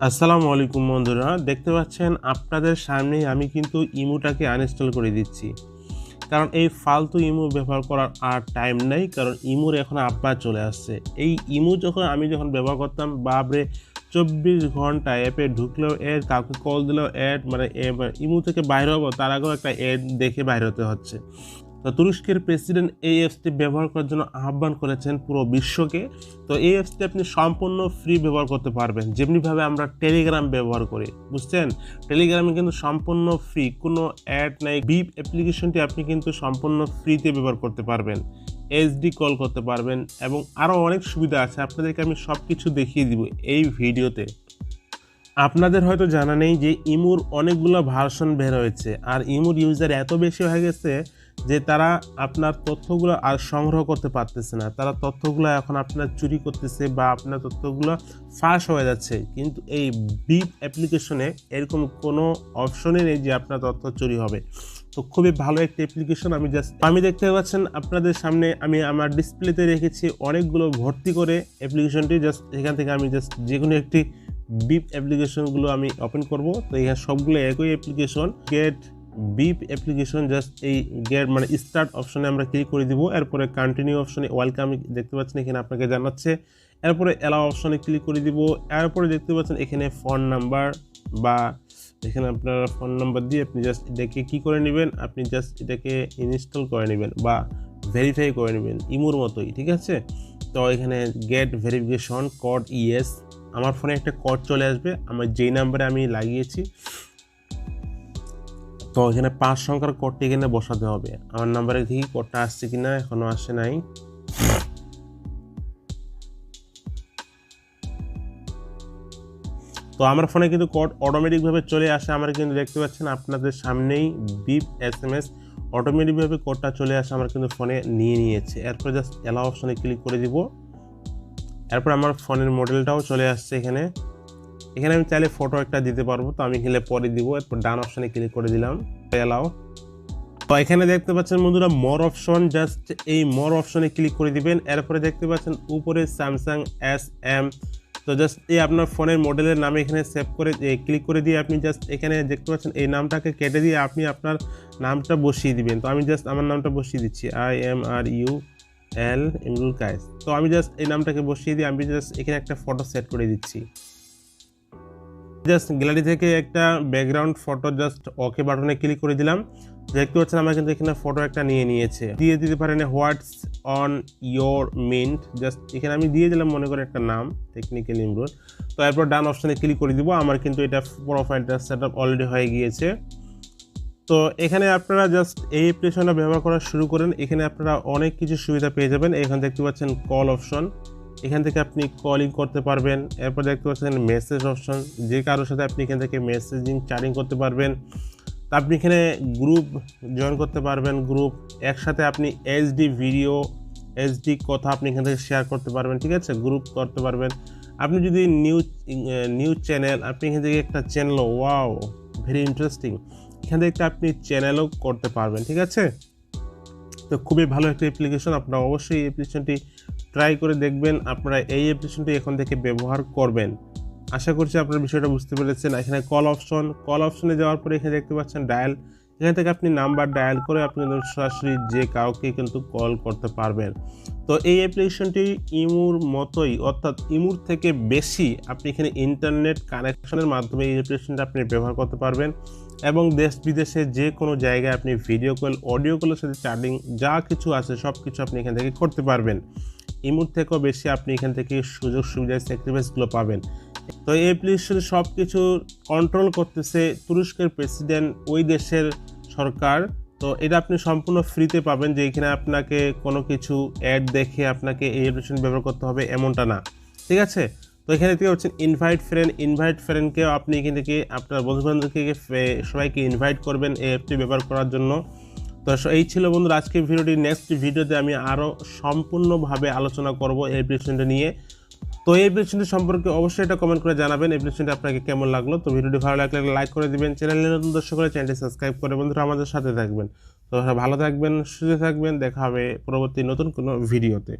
আসসালামু আলাইকুম বন্ধুরা, দেখতে পাচ্ছেন আপনাদের সামনেই আমি কিন্তু ইমোটাকে আনইনস্টল করে দিচ্ছি। কারণ এই ফালতু ইমো ব্যবহার করার আর টাইম নেই, কারণ ইমোর এখন আপডেট চলে আসছে। এই ইমো আমি যখন ব্যবহার করতাম, বাপরে 24 ঘন্টা অ্যাপে ঢুকলেও অ্যাড, কাউকে কল দিলেও অ্যাড, মানে ইমো থেকে বাইরে হবো তার আগেও একটা অ্যাড দেখে বাইরে হতে হচ্ছে। তো তুরস্কের প্রেসিডেন্ট এই অ্যাপসটি ব্যবহার করার জন্য আহ্বান করেছেন পুরো বিশ্বকে। তো এই অ্যাপসটি আপনি সম্পূর্ণ ফ্রি ব্যবহার করতে পারবেন, যেমনিভাবে আমরা টেলিগ্রাম ব্যবহার করি, বুঝছেন? টেলিগ্রামে কিন্তু সম্পূর্ণ ফ্রি, কোনো অ্যাড নাই। বিপ অ্যাপ্লিকেশনটি আপনি কিন্তু সম্পূর্ণ ফ্রিতে ব্যবহার করতে পারবেন, এইচডি কল করতে পারবেন এবং আরও অনেক সুবিধা আছে। আপনাদেরকে আমি সব কিছু দেখিয়ে দিব এই ভিডিওতে। আপনাদের হয়তো জানা নেই যে ইমোর অনেকগুলো ভার্সন বের হয়েছে, আর ইমোর ইউজার এত বেশি হয়ে গেছে যে তারা আপনার তথ্যগুলো আর সংগ্রহ করতে পারতেছে না। তারা তথ্যগুলো এখন আপনার চুরি করতেছে বা আপনার তথ্যগুলো ফাঁস হয়ে যাচ্ছে। কিন্তু এই বিপ অ্যাপ্লিকেশনে এরকম কোনো অপশনই নেই যে আপনার তথ্য চুরি হবে। তো খুবই ভালো একটি অ্যাপ্লিকেশন। আমি দেখতে পাচ্ছেন আপনাদের সামনে, আমি আমার ডিসপ্লেতে রেখেছি অনেকগুলো ভর্তি করে অ্যাপ্লিকেশনটি। এখান থেকে আমি যে কোনো একটি বিপ অ্যাপ্লিকেশনগুলো আমি ওপেন করব। তো এখানে সবগুলো একই অ্যাপ্লিকেশন, গেট বিপ অ্যাপ্লিকেশন। এই গেট মানে স্টার্ট অপশনে আমরা ক্লিক করে দিব। এরপরে কন্টিনিউ অপশনে ওয়েলকাম দেখতে পাচ্ছেন, এখানে আপনাকে জানাচ্ছে। এরপরে অ্যালাউ অপশনে ক্লিক করে দিব। এরপরে দেখতে পাচ্ছেন এখানে ফোন নাম্বার, বা এখানে আপনার ফোন নাম্বার দিয়ে আপনি এটাকে কী করে নেবেন, আপনি এটাকে ইনস্টল করে নেবেন বা ভেরিফাই করে নেবেন ইমোর মতোই, ঠিক আছে? তো এখানে গেট ভেরিফিকেশন কোড ইয়েস, আমার ফোনে একটা কোড চলে আসবে আমার যেই নাম্বারে আমি লাগিয়েছি। তো এখানে 5 সংখ্যার কোডটি এখানে বসাতে হবে। আমার নাম্বারে দেখি কোডটা আসছে কিনা, এখনো আসে নাই। তো আমার ফোনে কিন্তু কোড অটোমেটিকভাবে চলে আসে। আমার কিন্তু দেখতে পাচ্ছেন আপনাদের সামনেই বিপ SMS অটোমেটিকভাবে কোডটা চলে আসে, আমার কিন্তু ফোনে নিয়েছে। এরপর জাস্ট অ্যালাউ অপশনে ক্লিক করে দিব। এরপর আমার ফোনের মডেলটাও চলে আসছে এখানে। আমি চাইলে ফটো একটা দিতে পারবো, তো আমি এখানে পরে দিব। এরপর ডান অপশনে ক্লিক করে দিলাম, অ্যালাউ। তো এখানে দেখতে পাচ্ছেন বন্ধুরা মোর অপশন, এই মোর অপশনে ক্লিক করে দিবেন। এরপরে দেখতে পাচ্ছেন উপরে স্যামসাং SM। তো এই আপনার ফোনের মডেলের নামে এখানে সেভ করে ক্লিক করে দিয়ে আপনি এখানে দেখতে পাচ্ছেন এই নামটাকে কেটে দিয়ে আপনি আপনার নামটা বসিয়ে দিবেন। তো আমি আমার নামটা বসিয়ে দিচ্ছি, IMRUL ইমরুল কায়েস। তো আমি এই নামটাকে বসিয়ে দিয়ে আমি এখানে একটা ফটো সেট করে দিচ্ছি। গ্যালারি থেকে একটা ব্যাকগ্রাউন্ড ফটো ওকে বাটনে ক্লিক করে দিলাম। দেখতে পাচ্ছেন আমার কিন্তু এখানে ফটো একটা নিয়েছে। দিয়ে দিতে পারেন হোয়াটস অন ইয়োর মিন্ট, এখানে আমি দিয়ে দিলাম মনে করে একটা নাম, টেকনিক্যাল ইমরুল। তো এরপর ডান অপশনে ক্লিক করে দিব। আমার কিন্তু এটা প্রোফাইলটা সেটআপ অলরেডি হয়ে গিয়েছে। তো এখানে আপনারা এই অ্যাপ্লিকেশনটা ব্যবহার করা শুরু করেন। এখানে আপনারা অনেক কিছু সুবিধা পেয়ে যাবেন। এখানে দেখতে পাচ্ছেন কল অপশন, এখান থেকে আপনি কলিং করতে পারবেন। এরপর দেখতে পাচ্ছেন মেসেজ অপশন, যে কারোর সাথে আপনি এখান থেকে মেসেজিং চ্যাটিং করতে পারবেন। তা আপনি এখানে গ্রুপ জয়েন করতে পারবেন, গ্রুপ একসাথে আপনি HD ভিডিও, HD কথা আপনি এখান থেকে শেয়ার করতে পারবেন, ঠিক আছে? গ্রুপ করতে পারবেন। আপনি যদি নিউজ চ্যানেল, আপনি এখান থেকে একটা চ্যানেল, ওয়াও ভেরি ইন্টারেস্টিং, এখান থেকে আপনি চ্যানেলও করতে পারবেন, ঠিক আছে? তো খুবই ভালো একটা অ্যাপ্লিকেশন, আপনারা অবশ্যই এই অ্যাপ্লিকেশনটি ট্রাই করে দেখবেন। আপনারা এই অ্যাপ্লিকেশনটি এখন থেকে ব্যবহার করবেন। আশা করছি আপনার বিষয়টা বুঝতে পেরেছেন। এখানে কল অপশনে যাওয়ার পরে এখানে দেখতে পাচ্ছেন ডায়াল, এখান থেকে আপনি নাম্বার ডায়াল করে আপনি সরাসরি যে কাউকে কিন্তু কল করতে পারবেন। তো এই অ্যাপ্লিকেশনটি ইমোর মতোই, অর্থাৎ ইমোর থেকে বেশি আপনি এখানে ইন্টারনেট কানেকশনের মাধ্যমে এই অ্যাপ্লিকেশনটা আপনি ব্যবহার করতে পারবেন এবং দেশ বিদেশে যে কোনো জায়গায় আপনি ভিডিও কল, অডিও কলের সাথে চ্যাটিং যা কিছু আছে সব কিছু আপনি এখান থেকে করতে পারবেন। ইমোর থেকেও বেশি আপনি এখান থেকে সুযোগ সুবিধা, স্যাক্রিফাইসগুলো পাবেন। তো এই অ্যাপ্লিকেশনে সব কিছু কন্ট্রোল করতেছে তুরস্কের প্রেসিডেন্ট, ওই দেশের সরকার। তো এটা আপনি সম্পূর্ণ ফ্রিতে পাবেন, যে এখানে আপনাকে কোনো কিছু অ্যাড দেখে আপনাকে এই অ্যাপ্লিকেশন ব্যবহার করতে হবে এমনটা না, ঠিক আছে? তো এখানে থেকে হচ্ছেন ইনভাইট ফ্রেন্ডকেও আপনি এখান থেকে আপনার বন্ধুবান্ধবকে সবাইকে ইনভাইট করবেন এই অ্যাপটি ব্যবহার করার জন্য। তো এই ছিল বন্ধুরা আজকের ভিডিওটি। নেক্সট ভিডিওতে আমি আরও সম্পূর্ণভাবে আলোচনা করব এই অ্যাপ্লিকেশনটা নিয়ে। তো এই অ্যাপ্লিকেশনটি সম্পর্কে অবশ্যই এটা কমেন্ট করে জানাবেন অ্যাপ্লিকেশনটি আপনাকে কেমন লাগলো। তো ভিডিওটি ভালো লাগলে লাইক করে দিবেন, চ্যানেলে নতুন দর্শক হলে চ্যানেলটি সাবস্ক্রাইব করে বন্ধুরা আমাদের সাথে থাকবেন। তো ভালো থাকবেন, সুস্থ থাকবেন, দেখা হবে পরবর্তী নতুন কোনো ভিডিওতে।